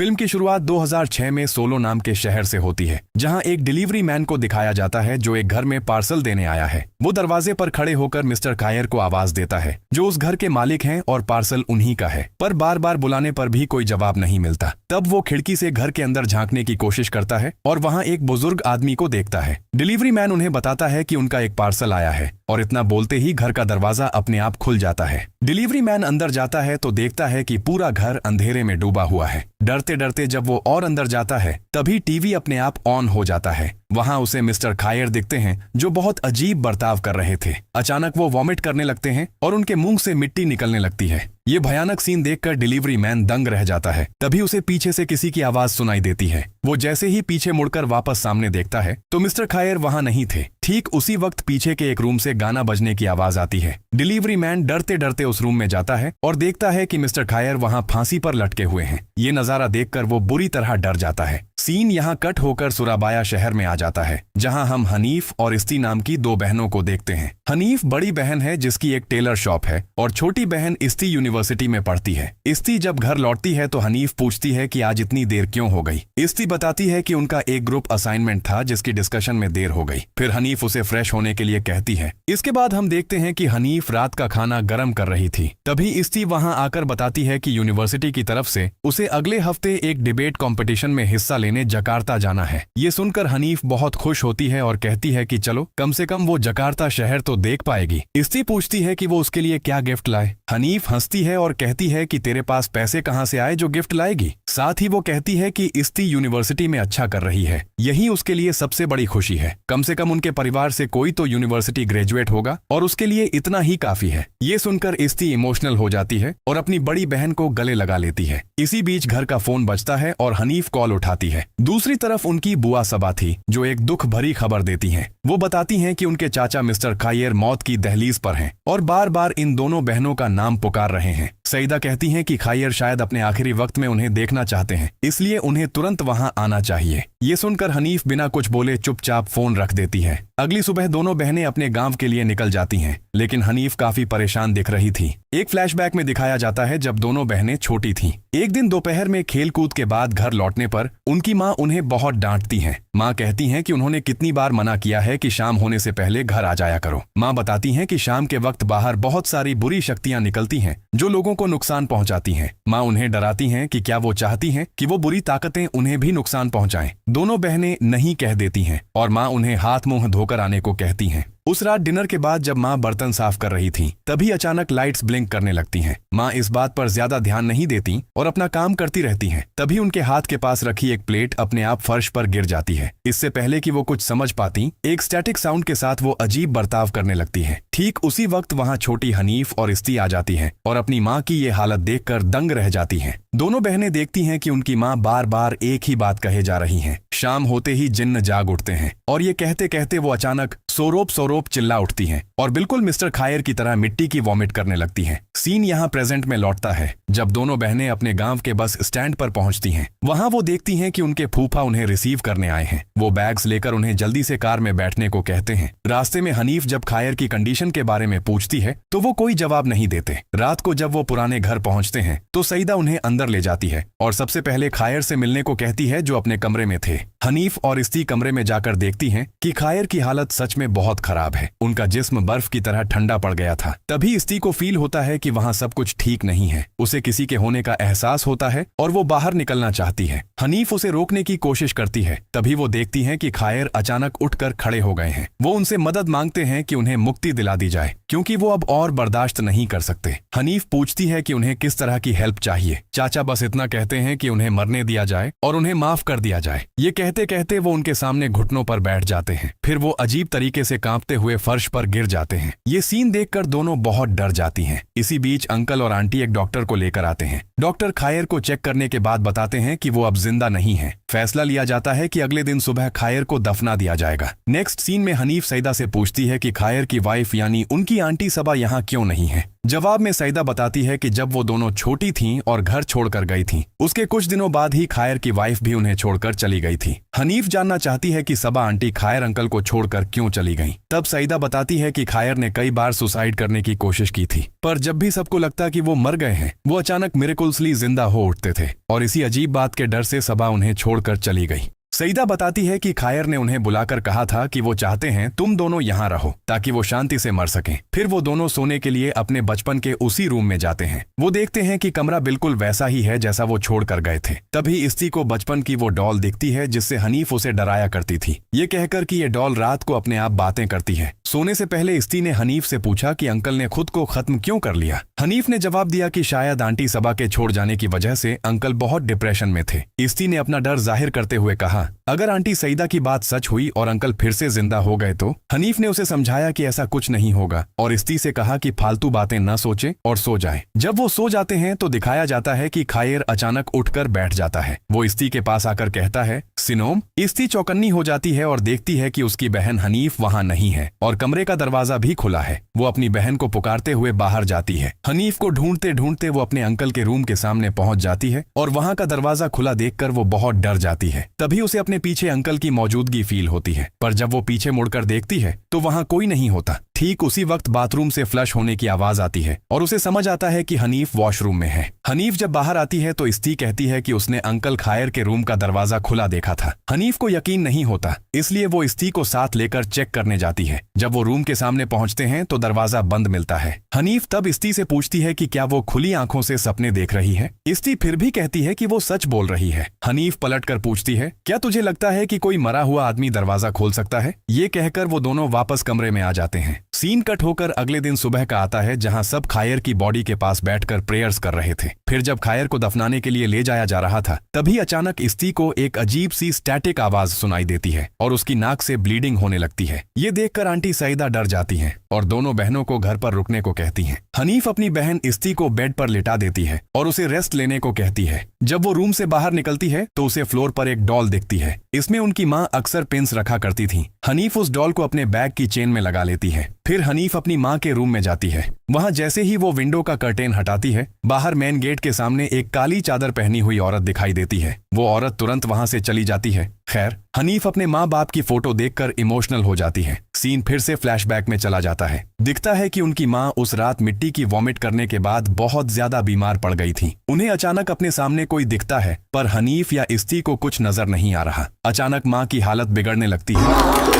Film की शुरुआत 2006 में सोलो नाम के शहर से होती है, जहां एक डिलीवरी मैन को दिखाया जाता है जो एक घर में पार्सल देने आया है। वो दरवाजे पर खड़े होकर मिस्टर खायर को आवाज देता है, जो उस घर के मालिक हैं और पार्सल उन्हीं का है, पर बार बार बुलाने पर भी कोई जवाब नहीं मिलता। तब वो खिड़की से घर के अंदर झांकने की कोशिश करता है और वहाँ एक बुजुर्ग आदमी को देखता है। डिलीवरी मैन उन्हें बताता है कि उनका एक पार्सल आया है और इतना बोलते ही घर का दरवाजा अपने आप खुल जाता है। डिलीवरी मैन अंदर जाता है तो देखता है कि पूरा घर अंधेरे में डूबा हुआ है। डरते डरते जब वो और अंदर जाता है तभी टीवी अपने आप ऑन हो जाता है। वहां उसे मिस्टर खायर दिखते हैं जो बहुत अजीब बर्ताव कर रहे थे। अचानक वो वॉमिट करने लगते हैं और उनके मुंह से मिट्टी निकलने लगती है। ये भयानक सीन देखकर डिलीवरी मैन दंग रह जाता है। तभी उसे पीछे से किसी की आवाज सुनाई देती है। वो जैसे ही पीछे मुड़कर वापस सामने देखता है तो मिस्टर खायर वहां नहीं थे। ठीक उसी वक्त पीछे के एक रूम से गाना बजने की आवाज आती है। डिलीवरी मैन डरते डरते उस रूम में जाता है और देखता है कि मिस्टर खायर वहां फांसी पर लटके हुए हैं। ये नजारा देखकर वो बुरी तरह डर जाता है। सीन यहाँ कट होकर सुराबाया शहर में आ जाता है, जहां हम हनीफ और इस्ती नाम की दो बहनों को देखते हैं। हनीफ बड़ी बहन है जिसकी एक टेलर शॉप है और छोटी बहन इस्ती यूनिवर्सिटी में पढ़ती है। इस्ती जब घर लौटती है तो हनीफ पूछती है कि आज इतनी देर क्यों हो गई। इस्ती बताती है कि उनका एक ग्रुप असाइनमेंट था जिसकी डिस्कशन में देर हो गई। फिर हनीफ उसे फ्रेश होने के लिए कहती है। इसके बाद हम देखते हैं कि हनीफ रात का खाना गर्म कर रही थी। तभी इस्ती वहां आकर बताती है कि यूनिवर्सिटी की तरफ से उसे अगले हफ्ते एक डिबेट कॉम्पिटिशन में हिस्सा लेने जकार्ता जाना है। ये सुनकर हनीफ बहुत खुश होती है और कहती है कि चलो कम से कम वो जकार्ता शहर तो देख पाएगी। इस्ती पूछती है कि वो उसके लिए क्या गिफ्ट लाए। हनीफ हंसती है और कहती है कि तेरे पास पैसे कहां से आए जो गिफ्ट लाएगी। साथ ही वो कहती है कि इस्ती यूनिवर्सिटी में अच्छा कर रही है, यही उसके लिए सबसे बड़ी खुशी है। कम से कम उनके परिवार से कोई तो यूनिवर्सिटी ग्रेजुएट होगा और उसके लिए इतना ही काफी है। ये सुनकर इस्ती इमोशनल हो जाती है और अपनी बड़ी बहन को गले लगा लेती है। इसी बीच घर का फोन बजता है और हनीफ कॉल उठाती है। दूसरी तरफ उनकी बुआ सबा थी जो एक दुख भरी खबर देती हैं। वो बताती हैं कि उनके चाचा मिस्टर खायर मौत की दहलीज पर हैं और बार बार इन दोनों बहनों का नाम पुकार रहे हैं। सईदा कहती हैं कि खायर शायद अपने आखिरी वक्त में उन्हें देखना चाहते हैं, इसलिए उन्हें तुरंत वहां आना चाहिए। ये सुनकर हनीफ बिना कुछ बोले चुपचाप फोन रख देती है। अगली सुबह दोनों बहनें अपने गांव के लिए निकल जाती हैं, लेकिन हनीफ काफी परेशान दिख रही थी। एक फ्लैशबैक में दिखाया जाता है जब दोनों बहनें छोटी थीं। एक दिन दोपहर में खेलकूद के बाद घर लौटने पर उनकी माँ उन्हें बहुत डांटती हैं। माँ कहती हैं कि उन्होंने कितनी बार मना किया है कि शाम होने से पहले घर आ जाया करो। माँ बताती हैं कि शाम के वक्त बाहर बहुत सारी बुरी शक्तियाँ निकलती हैं जो लोगों को नुकसान पहुंचाती हैं। माँ उन्हें डराती हैं कि क्या वो चाहती हैं कि वो बुरी ताकतें उन्हें भी नुकसान पहुंचाएं। दोनों बहनें नहीं कह देती हैं और माँ उन्हें हाथ मुंह धोकर आने को कहती हैं। उस रात डिनर के बाद जब माँ बर्तन साफ कर रही थी तभी अचानक लाइट्स ब्लिंक करने लगती हैं। माँ इस बात पर ज्यादा ध्यान नहीं देती और अपना काम करती रहती हैं। तभी उनके हाथ के पास रखी एक प्लेट अपने आप फर्श पर गिर जाती है। इससे पहले कि वो कुछ समझ पाती, एक स्टैटिक साउंड के साथ वो अजीब बर्ताव करने लगती है। ठीक उसी वक्त वहाँ छोटी हनीफ और इस्ती आ जाती हैं और अपनी माँ की ये हालत देखकर दंग रह जाती हैं। दोनों बहनें देखती हैं कि उनकी माँ बार बार एक ही बात कहे जा रही हैं। शाम होते ही जिन्न जाग उठते हैं और ये कहते कहते वो अचानक सोरोप सोरोप चिल्ला उठती हैं और बिल्कुल मिस्टर खायर की तरह मिट्टी की वॉमिट करने लगती हैं। सीन यहाँ प्रेजेंट में लौटता है जब दोनों बहनें अपने गांव के बस स्टैंड पर पहुंचती हैं। वहां वो देखती हैं कि उनके फूफा उन्हें रिसीव करने आए हैं। वो बैग्स लेकर उन्हें जल्दी से कार में बैठने को कहते हैं। रास्ते में हनीफ जब खायर की कंडीशन के बारे में पूछती है तो वो कोई जवाब नहीं देते। रात को जब वो पुराने घर पहुंचते हैं तो सईदा उन्हें अंदर ले जाती है और सबसे पहले खायर से मिलने को कहती है जो अपने कमरे में थे। हनीफ और इस्ती कमरे में जाकर देखती हैं कि खायर की हालत सच में बहुत खराब है। उनका जिस्म बर्फ की तरह ठंडा पड़ गया था। तभी इस्ती को फील होता है कि वहाँ सब कुछ ठीक नहीं है। उसे किसी के होने का एहसास होता है और वो बाहर निकलना चाहती है। हनीफ उसे रोकने की कोशिश करती है। तभी वो देखती हैं कि खायर अचानक उठकर खड़े हो गए हैं। वो उनसे मदद मांगते हैं कि उन्हें मुक्ति दिला दी जाए क्योंकि वो अब और बर्दाश्त नहीं कर सकते। हनीफ पूछती है कि उन्हें किस तरह की हेल्प चाहिए। चाचा बस इतना कहते हैं कि उन्हें मरने दिया जाए और उन्हें माफ कर दिया जाए। ये कहते कहते वो उनके सामने घुटनों पर बैठ जाते हैं। फिर वो अजीब तरीके से कांपते हुए फर्श पर गिर जाते हैं। ये सीन देखकर दोनों बहुत डर जाती हैं। इसी बीच अंकल और आंटी एक डॉक्टर को लेकर आते हैं। डॉक्टर खायर को चेक करने के बाद बताते हैं कि वो अब जिंदा नहीं है। फैसला लिया जाता है कि अगले दिन सुबह खायर को दफना दिया जाएगा। नेक्स्ट सीन में हनीफ सईदा से पूछती है कि खायर की वाइफ यानी उनकी आंटी सबा यहाँ क्यों नहीं है। जवाब में सईदा बताती है कि जब वो दोनों छोटी थीं और घर छोड़कर गई थीं, उसके कुछ दिनों बाद ही खायर की वाइफ भी उन्हें छोड़कर चली गई थी। हनीफ जानना चाहती है कि सबा आंटी खायर अंकल को छोड़कर क्यों चली गईं। तब सईदा बताती है कि खायर ने कई बार सुसाइड करने की कोशिश की थी, पर जब भी सबको लगता कि वो मर गए हैं, वो अचानक मिरेकल्सली जिंदा हो उठते थे और इसी अजीब बात के डर से सबा उन्हें छोड़कर चली गई। सईदा बताती है कि खायर ने उन्हें बुलाकर कहा था कि वो चाहते हैं तुम दोनों यहाँ रहो ताकि वो शांति से मर सकें। फिर वो दोनों सोने के लिए अपने बचपन के उसी रूम में जाते हैं। वो देखते हैं कि कमरा बिल्कुल वैसा ही है जैसा वो छोड़कर गए थे। तभी इस्ती को बचपन की वो डॉल दिखती है जिससे हनीफ उसे डराया करती थी, ये कहकर कि ये डॉल रात को अपने आप बातें करती है। सोने से पहले इस्ती ने हनीफ से पूछा कि अंकल ने खुद को खत्म क्यों कर लिया। हनीफ ने जवाब दिया कि शायद आंटी सबा के छोड़ जाने की वजह से अंकल बहुत डिप्रेशन में थे। इस्ती ने अपना डर जाहिर करते हुए कहा, अगर आंटी सईदा की बात सच हुई और अंकल फिर से जिंदा हो गए तो? हनीफ ने उसे समझाया कि ऐसा कुछ नहीं होगा और इस्ती से कहा कि फालतू बातें न सोचे और सो जाए। जब वो सो जाते हैं तो दिखाया जाता है कि खायर अचानक उठकर बैठ जाता है। वो इस्ती के पास आकर कहता है, सिनोम। इस्ती चौकन्नी हो जाती है और देखती है कि उसकी बहन हनीफ वहाँ नहीं है और कमरे का दरवाजा भी खुला है। वो अपनी बहन को पुकारते हुए बाहर जाती है। हनीफ को ढूंढते ढूंढते वो अपने अंकल के रूम के सामने पहुंच जाती है और वहाँ का दरवाजा खुला देखकर वो बहुत डर जाती है। तभी उसे अपने पीछे अंकल की मौजूदगी फील होती है, पर जब वो पीछे मुड़कर देखती है तो वहाँ कोई नहीं होता। ठीक उसी वक्त बाथरूम से फ्लश होने की आवाज आती है और उसे समझ आता है कि हनीफ वॉशरूम में है। हनीफ जब बाहर आती है तो इस्ती कहती है कि उसने अंकल खायर के रूम का दरवाजा खुला देखा था। हनीफ को यकीन नहीं होता, इसलिए वो इस्ती को साथ लेकर चेक करने जाती है। जब वो रूम के सामने पहुंचते हैं तो दरवाजा बंद मिलता है। हनीफ तब इस्ती से पूछती है कि क्या वो खुली आंखों से सपने देख रही है। इस्ती फिर भी कहती है कि वो सच बोल रही है। हनीफ पलटकर पूछती है, क्या तुझे लगता है कि कोई मरा हुआ आदमी दरवाजा खोल सकता है? ये कहकर वो दोनों वापस कमरे में आ जाते हैं। सीन कट होकर अगले दिन सुबह का आता है जहां सब खायर की बॉडी के पास बैठकर प्रेयर्स कर रहे थे। फिर जब खायर को दफनाने के लिए ले जाया जा रहा था तभी अचानक इस्ती को एक अजीब सी स्टैटिक आवाज सुनाई देती है और उसकी नाक से ब्लीडिंग होने लगती है। ये देखकर आंटी सईदा डर जाती हैं और दोनों बहनों को घर पर रुकने को कहती हैं। हनीफ अपनी बहन इस्ती को बेड पर लिटा देती है और उसे रेस्ट लेने को कहती है। जब वो रूम से बाहर निकलती है तो उसे फ्लोर पर एक डॉल दिखती है। इसमें उनकी माँ अक्सर पिंस रखा करती थी। हनीफ उस डॉल को अपने बैग की चेन में लगा लेती है। फिर हनीफ अपनी माँ के रूम में जाती है। वहाँ जैसे ही वो विंडो का कर्टेन हटाती है, बाहर मेन गेट के सामने एक काली चादर पहनी हुई औरत दिखाई देती है। वो औरत तुरंत वहाँ से चली जाती है। खैर, हनीफ अपने माँ बाप की फोटो देखकर इमोशनल हो जाती है। सीन फिर से फ्लैशबैक में चला जाता है। दिखता है कि उनकी माँ उस रात मिट्टी की वॉमिट करने के बाद बहुत ज्यादा बीमार पड़ गई थी। उन्हें अचानक अपने सामने कोई दिखता है, पर हनीफ या इस्ती को कुछ नजर नहीं आ रहा। अचानक माँ की हालत बिगड़ने लगती है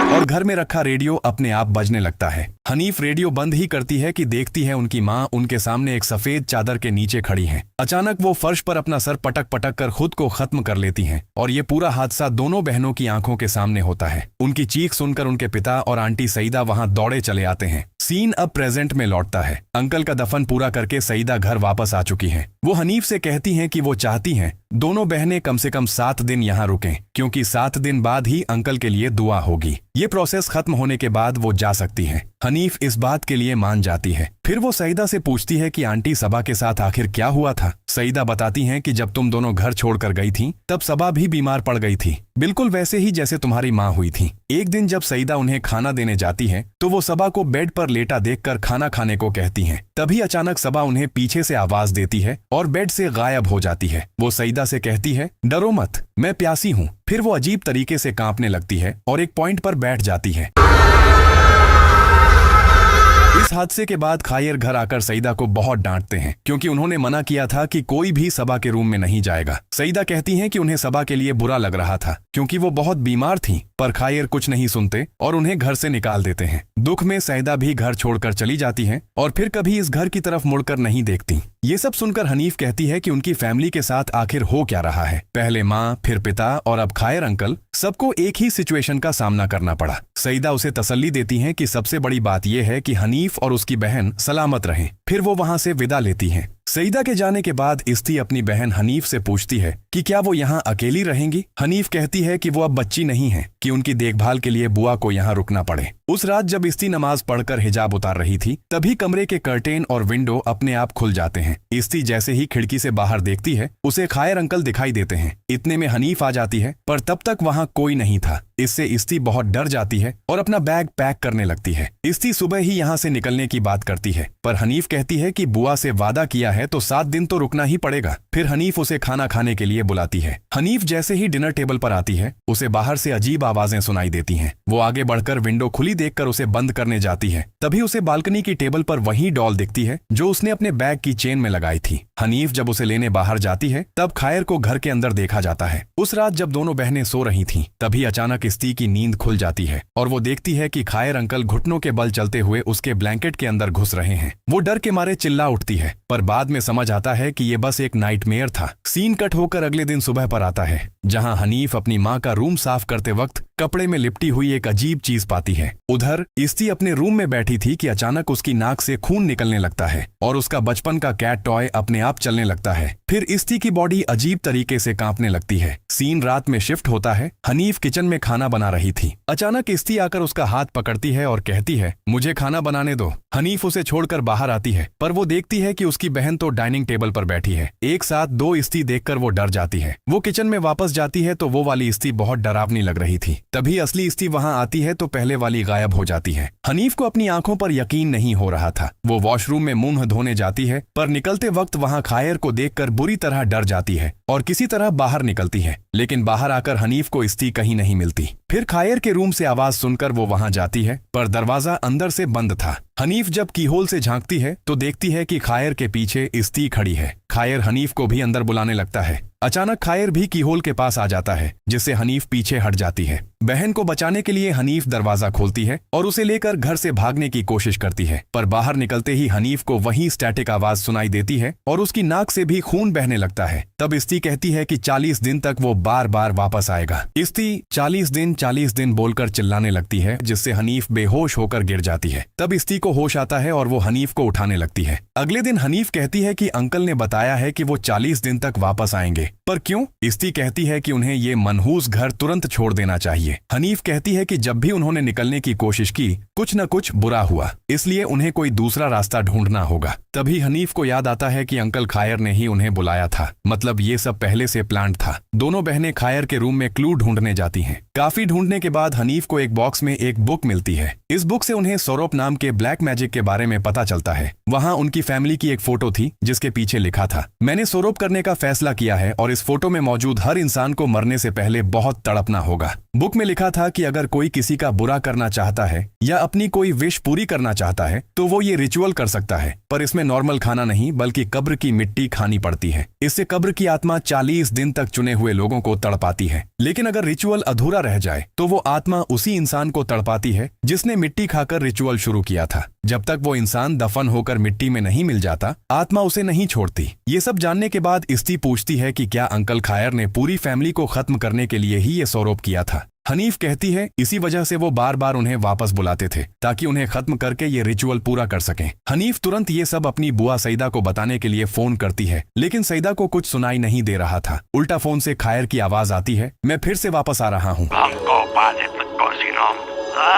और घर में रखा रेडियो अपने आप बजने लगता है। हनीफ रेडियो बंद ही करती है कि देखती है उनकी माँ उनके सामने एक सफेद चादर के नीचे खड़ी है। अचानक वो फर्श पर अपना सर पटक पटक कर खुद को खत्म कर लेती हैं और ये पूरा हादसा दोनों बहनों की आंखों के सामने होता है। उनकी चीख सुनकर उनके पिता और आंटी सईदा वहां दौड़े चले आते हैं। सीन अब प्रेजेंट में लौटता है। अंकल का दफन पूरा करके सईदा घर वापस आ चुकी हैं। वो हनीफ से कहती हैं कि वो चाहती हैं दोनों बहनें कम से कम 7 दिन यहाँ रुकें, क्योंकि 7 दिन बाद ही अंकल के लिए दुआ होगी। ये प्रोसेस खत्म होने के बाद वो जा सकती हैं। हनीफ इस बात के लिए मान जाती है। फिर वो सईदा से पूछती है कि आंटी सबा के साथ आखिर क्या हुआ था। सईदा बताती हैं कि जब तुम दोनों घर छोड़कर गई थीं, तब सबा भी बीमार पड़ गई थी, बिल्कुल वैसे ही जैसे तुम्हारी माँ हुई थी। एक दिन जब सईदा उन्हें खाना देने जाती है तो वो सबा को बेड पर लेटा देखकर खाना खाने को कहती हैं। तभी अचानक सबा उन्हें पीछे से आवाज देती है और बेड से गायब हो जाती है। वो सईदा से कहती है, डरो मत, मैं प्यासी हूँ। फिर वो अजीब तरीके से कांपने लगती है और एक पॉइंट पर बैठ जाती है। इस हादसे के बाद खायर घर आकर सईदा को बहुत डांटते हैं, क्योंकि उन्होंने मना किया था कि कोई भी सबा के रूम में नहीं जाएगा। सईदा कहती हैं कि उन्हें सबा के लिए बुरा लग रहा था क्योंकि वो बहुत बीमार थीं, पर खायर कुछ नहीं सुनते और उन्हें घर से निकाल देते हैं। दुख में सईदा भी घर छोड़कर चली जाती हैं और फिर कभी इस घर की तरफ मुड़कर नहीं देखती। ये सब सुनकर हनीफ कहती है कि उनकी फैमिली के साथ आखिर हो क्या रहा है। पहले माँ, फिर पिता और अब खायर अंकल, सबको एक ही सिचुएशन का सामना करना पड़ा। सईदा उसे तसल्ली देती हैं कि सबसे बड़ी बात यह है कि हनीफ और उसकी बहन सलामत रहें। फिर वो वहां से विदा लेती हैं। सईदा के जाने के बाद इस्ती अपनी बहन हनीफ से पूछती है कि क्या वो यहाँ अकेली रहेंगी। हनीफ कहती है कि वो अब बच्ची नहीं है कि उनकी देखभाल के लिए बुआ को यहाँ रुकना पड़े। उस रात जब इस्ती नमाज पढ़कर हिजाब उतार रही थी, तभी कमरे के कर्टेन और विंडो अपने आप खुल जाते हैं। इस्ती जैसे ही खिड़की से बाहर देखती है, उसे खायर अंकल दिखाई देते हैं। इतने में हनीफ आ जाती है, पर तब तक वहाँ कोई नहीं था। इससे इस्ती बहुत डर जाती है और अपना बैग पैक करने लगती है। इस्ती सुबह ही यहाँ से निकलने की बात करती है, पर हनीफ कहती है कि बुआ से वादा किया है तो 7 दिन तो रुकना ही पड़ेगा। फिर हनीफ उसे खाना खाने के लिए बुलाती है। हनीफ जैसे ही डिनर टेबल पर आती है, उसे बाहर से अजीब आवाजें सुनाई देती हैं। वो आगे बढ़कर विंडो खुली देखकर उसे बंद करने जाती है। तभी उसे बालकनी की टेबल पर वही डॉल दिखती है जो उसने अपने बैग की चेन में लगाई थी। हनीफ जब उसे लेने बाहर जाती है, तब खायर को घर के अंदर देखा जाता है। उस रात जब दोनों बहनें सो रही थीं, तभी अचानक इस्ती की नींद खुल जाती है और वो देखती है कि खायर अंकल घुटनों के बल चलते हुए उसके ब्लैंकेट के अंदर घुस रहे हैं। वो डर के मारे चिल्ला उठती है, पर बाद में समझ आता है कि ये बस एक नाइटमेयर था। सीन कट होकर अगले दिन सुबह पर आता है, जहां हनीफ अपनी माँ का रूम साफ करते वक्त कपड़े में लिपटी हुई एक अजीब चीज पाती है। उधर इस्ती अपने रूम में बैठी थी कि अचानक उसकी नाक से खून निकलने लगता है और उसका बचपन का कैट टॉय अपने आप चलने लगता है। फिर इस्ती की बॉडी अजीब तरीके से कांपने लगती है। सीन रात में शिफ्ट होता है। हनीफ किचन में खाना बना रही थी। अचानक इस्ती आकर उसका हाथ पकड़ती है और कहती है, मुझे खाना बनाने दो। हनीफ उसे छोड़कर बाहर आती है, पर वो देखती है कि उसकी बहन तो डाइनिंग टेबल पर बैठी है। एक साथ 2 इस्ती देखकर वो डर जाती है। वो किचन में वापस जाती है तो वो वाली इस्ती बहुत डरावनी लग रही थी। तभी असली इस्ती वहां आती है तो पहले वाली गायब हो जाती है। हनीफ को अपनी आंखों पर यकीन नहीं हो रहा था। वो वॉशरूम में मुंह धोने जाती है, पर निकलते वक्त वहां खायर को देखकर बुरी तरह डर जाती है और किसी तरह बाहर निकलती है। लेकिन बाहर आकर हनीफ को इस्ती कहीं नहीं मिलती। फिर खायर के रूम से आवाज सुनकर वो वहां जाती है, पर दरवाजा अंदर से बंद था। हनीफ जब कीहोल से झांकती है तो देखती है कि खायर के पीछे इस्ती खड़ी है। खायर हनीफ को भी अंदर बुलाने लगता है। अचानक खायर भी कीहोल के पास आ जाता है, जिससे हनीफ पीछे हट जाती है। बहन को बचाने के लिए हनीफ दरवाजा खोलती है और उसे लेकर घर से भागने की कोशिश करती है, पर बाहर निकलते ही हनीफ को वही स्टैटिक आवाज सुनाई देती है और उसकी नाक से भी खून बहने लगता है। तब इस्ती कहती है कि 40 दिन तक वो बार बार वापस आएगा। इस्ती 40 दिन बोलकर चिल्लाने लगती है, जिससे हनीफ बेहोश होकर गिर जाती है। तब इस्ती को होश आता है और वो हनीफ को उठाने लगती है। अगले दिन हनीफ कहती है कि अंकल ने बताया है कि वो 40 दिन तक वापस आएंगे, पर क्यों? इस्ती कहती है कि उन्हें ये मनहूस घर तुरंत छोड़ देना चाहिए। हनीफ कहती है कि जब भी उन्होंने निकलने की कोशिश की, कुछ न कुछ बुरा हुआ, इसलिए उन्हें कोई दूसरा रास्ता ढूंढना होगा। तभी हनीफ को याद आता है कि अंकल खायर ने ही उन्हें बुलाया था, मतलब ये सब पहले से प्लान्ड था। दोनों बहनें खायर के रूम में क्लू ढूंढने जाती हैं। काफी ढूंढने के बाद हनीफ को एक बॉक्स में एक बुक मिलती है। इस बुक से उन्हें सौरभ नाम के ब्लैक मैजिक के बारे में पता चलता है। वहाँ उनकी फैमिली की एक फोटो थी, जिसके पीछे लिखा था, मैंने सौरभ करने का फैसला किया है और इस फोटो में मौजूद हर इंसान को मरने से पहले बहुत तड़पना होगा। बुक में लिखा था कि अगर कोई किसी का बुरा करना चाहता है या अपनी कोई विश पूरी करना चाहता है तो वो ये रिचुअल कर सकता है, पर इसमें नॉर्मल खाना नहीं बल्कि कब्र की मिट्टी खानी पड़ती है। इससे कब्र की आत्मा 40 दिन तक चुने हुए लोगों को तड़पाती है। लेकिन अगर रिचुअल अधूरा रह जाए तो वो आत्मा उसी इंसान को तड़पाती है जिसने मिट्टी खाकर रिचुअल शुरू किया था। जब तक वो इंसान दफन होकर मिट्टी में नहीं मिल जाता, आत्मा उसे नहीं छोड़ती। ये सब जानने के बाद इस्ती पूछती है कि क्या अंकल खायर ने पूरी फैमिली को खत्म करने के लिए ही ये सौरभ किया था। हनीफ कहती है इसी वजह से वो बार बार उन्हें वापस बुलाते थे, ताकि उन्हें खत्म करके ये रिचुअल पूरा कर सकें। हनीफ तुरंत ये सब अपनी बुआ सईदा को बताने के लिए फोन करती है, लेकिन सईदा को कुछ सुनाई नहीं दे रहा था। उल्टा फोन से खायर की आवाज आती है, मैं फिर से वापस आ रहा हूँ।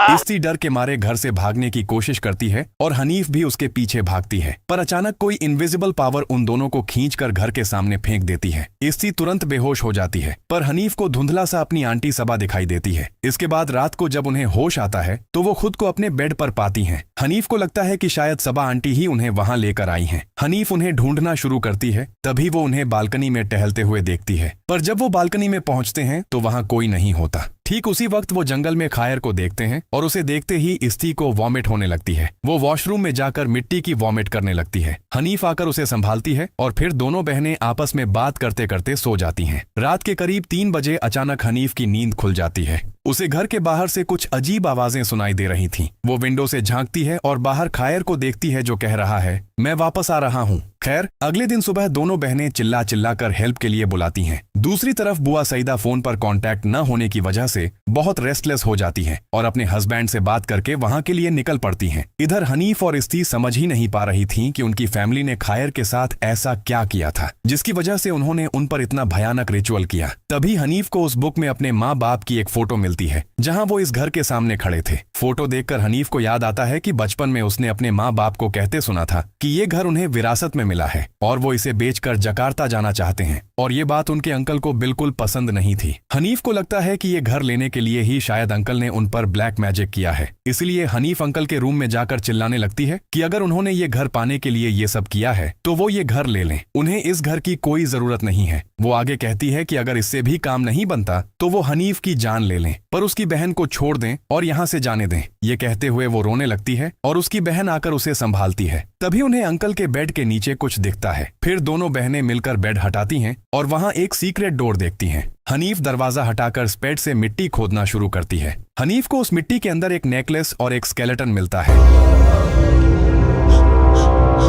इस्ती डर के मारे घर से भागने की कोशिश करती है और हनीफ भी उसके पीछे भागती है, पर अचानक कोई इनविजिबल पावर उन दोनों को खींचकर घर के सामने फेंक देती है। इस्ती तुरंत बेहोश हो जाती है, पर हनीफ को धुंधला सा अपनी आंटी सबा दिखाई देती है। इसके बाद रात को जब उन्हें होश आता है तो वो खुद को अपने बेड पर पाती हैं। हनीफ को लगता है कि शायद सबा आंटी ही उन्हें वहां लेकर आई हैं। हनीफ उन्हें ढूंढना शुरू करती है, तभी वो उन्हें बालकनी में टहलते हुए देखती है, पर जब वो बालकनी में पहुंचते हैं तो वहां कोई नहीं होता। ठीक उसी वक्त वो जंगल में खायर को देखते हैं और उसे देखते ही इस्ती को वॉमिट होने लगती है। वो वॉशरूम में जाकर मिट्टी की वॉमिट करने लगती है। हनीफ आकर उसे संभालती है और फिर दोनों बहनें आपस में बात करते करते सो जाती हैं। रात के करीब 3 बजे अचानक हनीफ की नींद खुल जाती है। उसे घर के बाहर से कुछ अजीब आवाजें सुनाई दे रही थीं। वो विंडो से झांकती है और बाहर खायर को देखती है, जो कह रहा है, मैं वापस आ रहा हूँ। खैर, अगले दिन सुबह दोनों बहनें चिल्ला चिल्ला कर हेल्प के लिए बुलाती हैं। दूसरी तरफ बुआ सईदा फोन पर कांटेक्ट न होने की वजह से बहुत रेस्टलेस हो जाती हैं और अपने हस्बैंड से बात करके वहां के लिए निकल पड़ती हैं। इधर हनीफ और इस्ती समझ ही नहीं पा रही थीं कि उनकी फैमिली ने खायर के साथ ऐसा क्या किया था, जिसकी वजह से उन्होंने उन पर इतना भयानक रिचुअल किया। तभी हनीफ को उस बुक में अपने माँ बाप की एक फोटो मिलती मिलती है जहां वो इस घर के सामने खड़े थे। फोटो देखकर हनीफ को याद आता है कि बचपन में उसने अपने माँ बाप को कहते सुना था कि ये घर उन्हें विरासत में मिला है और वो इसे बेचकर जकार्ता जाना चाहते हैं, और ये बात उनके अंकल को बिल्कुल पसंद नहीं थी। हनीफ को लगता है कि ये घर लेने के लिए ही शायद अंकल ने उन पर ब्लैक मैजिक किया है, इसलिए हनीफ अंकल के रूम में जाकर चिल्लाने लगती है कि अगर उन्होंने ये घर पाने के लिए ये सब किया है तो वो ये घर ले लें, उन्हें इस घर की कोई जरूरत नहीं है। वो आगे कहती है कि अगर इससे भी काम नहीं बनता तो वो हनीफ की जान ले लें, पर उसकी बहन को छोड़ दें और यहाँ से जाने दें। ये कहते हुए वो रोने लगती है और उसकी बहन आकर उसे संभालती है। तभी उन्हें अंकल के बेड के नीचे कुछ दिखता है। फिर दोनों बहनें मिलकर बेड हटाती हैं और वहाँ एक सीक्रेट डोर देखती हैं। हनीफ दरवाजा हटाकर स्पेड से मिट्टी खोदना शुरू करती है। हनीफ को उस मिट्टी के अंदर एक नेकलेस और एक स्केलेटन मिलता है।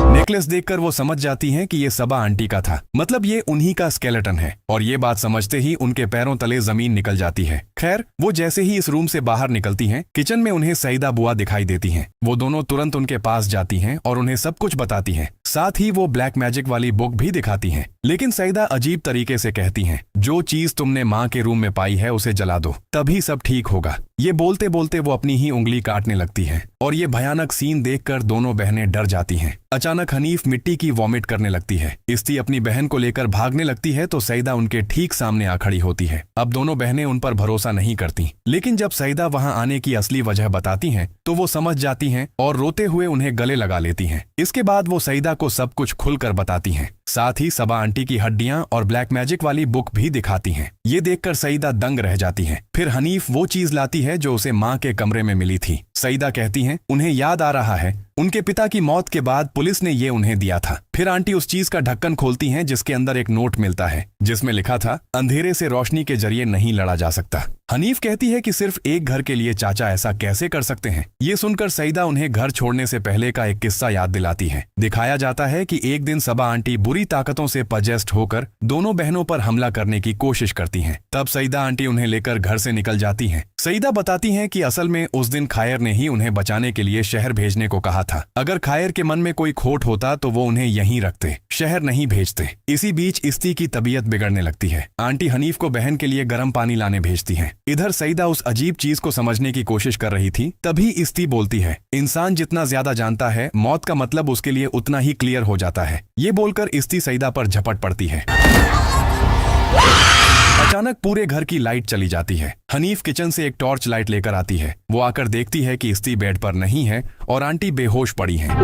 नेकलेस देखकर वो समझ जाती हैं कि ये सबा आंटी का था, मतलब ये उन्हीं का स्केलेटन है, और ये बात समझते ही उनके पैरों तले जमीन निकल जाती है। खैर, वो जैसे ही इस रूम से बाहर निकलती हैं, किचन में उन्हें सईदा बुआ दिखाई देती हैं। वो दोनों तुरंत उनके पास जाती हैं और उन्हें सब कुछ बताती हैं। साथ ही वो ब्लैक मैजिक वाली बुक भी दिखाती हैं, लेकिन सईदा अजीब तरीके से कहती हैं, जो चीज तुमने माँ के रूम में पाई है उसे जला दो, तभी सब ठीक होगा। ये बोलते बोलते वो अपनी ही उंगली काटने लगती है और ये भयानक सीन देखकर दोनों बहनें डर जाती हैं। अचानक हनीफ मिट्टी की वॉमिट करने लगती है। इस्ती अपनी बहन को लेकर भागने लगती है तो सईदा उनके ठीक सामने आ खड़ी होती है। अब दोनों बहनें उन पर भरोसा नहीं करती, लेकिन जब सईदा वहां आने की असली वजह बताती हैं तो वो समझ जाती हैं और रोते हुए उन्हें गले लगा लेती हैं। इसके बाद वो सईदा को सब कुछ खुलकर बताती हैं। साथ ही सबा आंटी की हड्डियां और ब्लैक मैजिक वाली बुक भी दिखाती हैं। ये देखकर सईदा दंग रह जाती है। फिर हनीफ वो चीज लाती है जो उसे माँ के कमरे में मिली थी। सईदा कहती हैं उन्हें याद आ रहा है उनके पिता की मौत के बाद पुलिस ने ये उन्हें दिया था। फिर आंटी उस चीज का ढक्कन खोलती हैं जिसके अंदर एक नोट मिलता है जिसमें लिखा था, अंधेरे से रोशनी के जरिए नहीं लड़ा जा सकता। हनीफ कहती है कि सिर्फ एक घर के लिए चाचा ऐसा कैसे कर सकते हैं। ये सुनकर सईदा उन्हें घर छोड़ने से पहले का एक किस्सा याद दिलाती है। दिखाया जाता है कि एक दिन सबा आंटी बुरी ताकतों से पजेस्ट होकर दोनों बहनों पर हमला करने की कोशिश करती हैं। तब सईदा आंटी उन्हें लेकर घर से निकल जाती हैं। सईदा बताती हैं कि असल में उस दिन खायर ने ही उन्हें बचाने के लिए शहर भेजने को कहा था। अगर खायर के मन में कोई खोट होता तो वो उन्हें यहीं रखते, शहर नहीं भेजते। इसी बीच इस्ती की तबीयत बिगड़ने लगती है। आंटी हनीफ को बहन के लिए गर्म पानी लाने भेजती हैं। इधर सईदा उस अजीब चीज को समझने की कोशिश कर रही थी। तभी इस्ती बोलती है, इंसान जितना ज्यादा जानता है मौत का मतलब उसके लिए उतना ही क्लियर हो जाता है। ये बोलकर इस्ती सईदा पर झपट पड़ती है। अचानक पूरे घर की लाइट चली जाती है। हनीफ किचन से एक टॉर्च लाइट लेकर आती है। वो आकर देखती है कि इस्ती बेड पर नहीं है और आंटी बेहोश पड़ी हैं।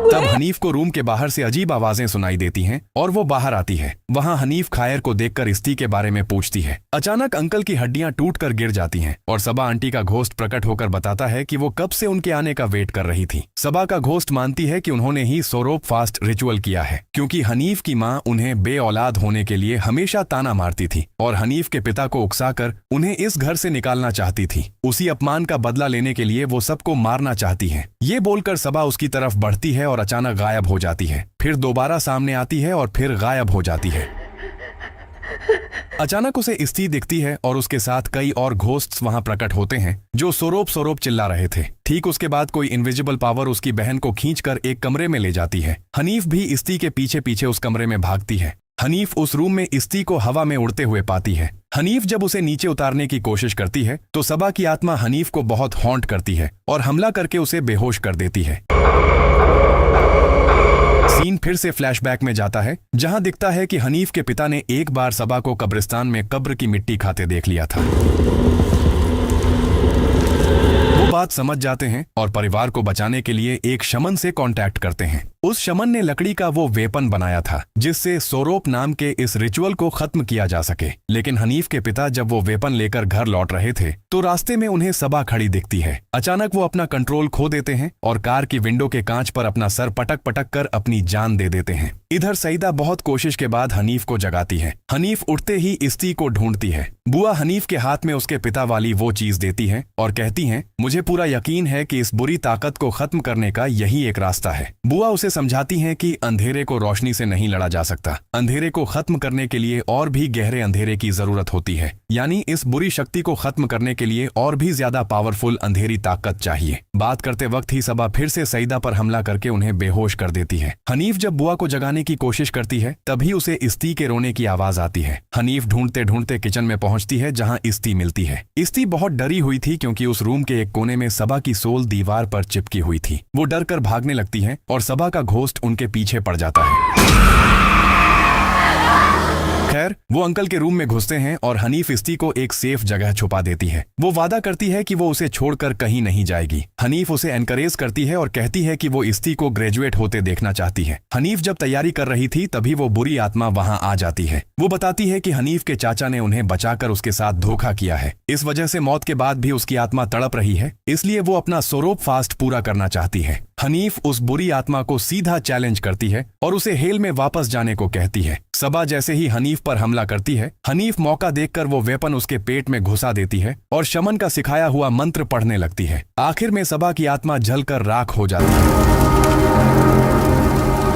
तब हनीफ को रूम के बाहर से अजीब आवाजें सुनाई देती हैं और वो बाहर आती है। वहाँ हनीफ खायर को देखकर इस्ती के बारे में पूछती है। अचानक अंकल की हड्डियां टूटकर गिर जाती हैं और सबा आंटी का घोस्ट प्रकट होकर बताता है कि वो कब से उनके आने का वेट कर रही थी। सबा का घोस्ट मानती है कि उन्होंने ही सोरोप फास्ट रिचुअल किया है, क्योंकि हनीफ की माँ उन्हें बे औलाद होने के लिए हमेशा ताना मारती थी और हनीफ के पिता को उकसाकर उन्हें इस घर से निकालना चाहती थी। उसी अपमान का बदला लेने के लिए वो सबको मारना चाहती है। ये बोलकर सबा उसकी तरफ बढ़ती है और अचानक गायब हो जाती है। फिर दोबारा सामने आती है और फिर गायब हो जाती है। अचानक उसे इस्ती दिखती है और उसके साथ कई और घोस्ट्स वहां प्रकट होते हैं जो सोरोप सोरोप चिल्ला रहे थे। ठीक उसके बाद कोई इनविजिबल पावर उसकी बहन को खींचकर एक कमरे में ले जाती है। हनीफ भी इस्ती के पीछे पीछे उस कमरे में भागती है। हनीफ उस रूम में इस्ती को हवा में उड़ते हुए पाती है। हनीफ जब उसे नीचे उतारने की कोशिश करती है तो सबा की आत्मा हनीफ को बहुत हॉन्ट करती है और हमला करके उसे बेहोश कर देती है। सीन फिर से फ्लैशबैक में जाता है, जहां दिखता है कि हनीफ के पिता ने एक बार सबा को कब्रिस्तान में कब्र की मिट्टी खाते देख लिया था। वो बात समझ जाते हैं और परिवार को बचाने के लिए एक शमन से कांटेक्ट करते हैं। उस शमन ने लकड़ी का वो वेपन बनाया था जिससे सोरोप नाम के इस रिचुअल को खत्म किया जा सके। लेकिन हनीफ के पिता जब वो वेपन लेकर घर लौट रहे थे तो रास्ते में उन्हें सबा खड़ी दिखती है। अचानक वो अपना कंट्रोल खो देते हैं और कार की विंडो के कांच पर अपना सर पटक पटक कर अपनी जान दे देते हैं। इधर सईदा बहुत कोशिश के बाद हनीफ को जगाती है। हनीफ उठते ही इस्ती को ढूंढती है। बुआ हनीफ के हाथ में उसके पिता वाली वो चीज देती है और कहती हैं, मुझे पूरा यकीन है कि इस बुरी ताकत को खत्म करने का यही एक रास्ता है। बुआ उसे समझाती हैं कि अंधेरे को रोशनी से नहीं लड़ा जा सकता। अंधेरे को खत्म करने के लिए और भी गहरे अंधेरे की जरूरत होती है। यानी इस बुरी शक्ति को खत्म करने के लिए और भी ज्यादा पावरफुल अंधेरी ताकत चाहिए। बात करते वक्त ही सबा फिर से सईदा पर हमला करके उन्हें बेहोश कर देती है। हनीफ जब बुआ को जगाने की कोशिश करती है तभी उसे इस्ती के रोने की आवाज आती है। हनीफ ढूंढते ढूंढते किचन में पहुंचती है जहां इस्ती मिलती है। इस्ती बहुत डरी हुई थी क्योंकि उस रूम के एक कोने में सबा की सोल दीवार पर चिपकी हुई थी। वो डर कर भागने लगती है और सबा का घोस्ट उनके पीछे पड़ जाता है। खैर, वो अंकल के रूम में घुसते हैं और हनीफ इस्ती को एक सेफ जगह छुपा देती है। वो वादा करती है कि वो उसे छोड़कर कहीं नहीं जाएगी। हनीफ उसे एनकरेज करती है और कहती है कि वो इस्ती को ग्रेजुएट होते देखना चाहती है। हनीफ जब तैयारी कर रही थी तभी वो बुरी आत्मा वहां आ जाती है। वो बताती है कि हनीफ के चाचा ने उन्हें बचाकर उसके साथ धोखा किया है। इस वजह से मौत के बाद भी उसकी आत्मा तड़प रही है, इसलिए वो अपना सोरोप फास्ट पूरा करना चाहती है। हनीफ उस बुरी आत्मा को सीधा चैलेंज करती है और उसे हेल में वापस जाने को कहती है। सबा जैसे ही हनीफ पर हमला करती है, हनीफ मौका देखकर वो वेपन उसके पेट में घुसा देती है और शमन का सिखाया हुआ मंत्र पढ़ने लगती है। आखिर में सबा की आत्मा जलकर राख हो जाती है।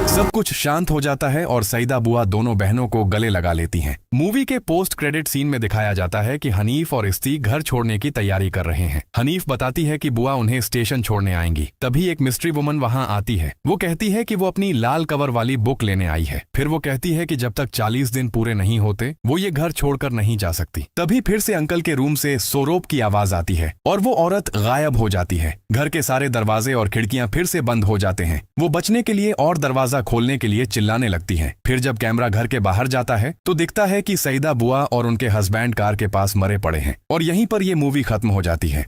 सब कुछ शांत हो जाता है और सईदा बुआ दोनों बहनों को गले लगा लेती हैं। मूवी के पोस्ट क्रेडिट सीन में दिखाया जाता है कि हनीफ और इस्ती घर छोड़ने की तैयारी कर रहे हैं। हनीफ बताती है कि बुआ उन्हें स्टेशन छोड़ने आएंगी। तभी एक मिस्ट्री वुमन वहां आती है। वो कहती है कि वो अपनी लाल कवर वाली बुक लेने आई है। फिर वो कहती है कि जब तक 40 दिन पूरे नहीं होते वो ये घर छोड़कर नहीं जा सकती। तभी फिर से अंकल के रूम से सोरोप की आवाज आती है और वो औरत गायब हो जाती है। घर के सारे दरवाजे और खिड़कियां फिर से बंद हो जाते हैं। वो बचने के लिए और दरवाजा खोलने के लिए चिल्लाने लगती हैं। फिर जब कैमरा घर के बाहर जाता है तो दिखता है कि सईदा बुआ और उनके हस्बैंड कार के पास मरे पड़े हैं और यहीं पर ये मूवी खत्म हो जाती है।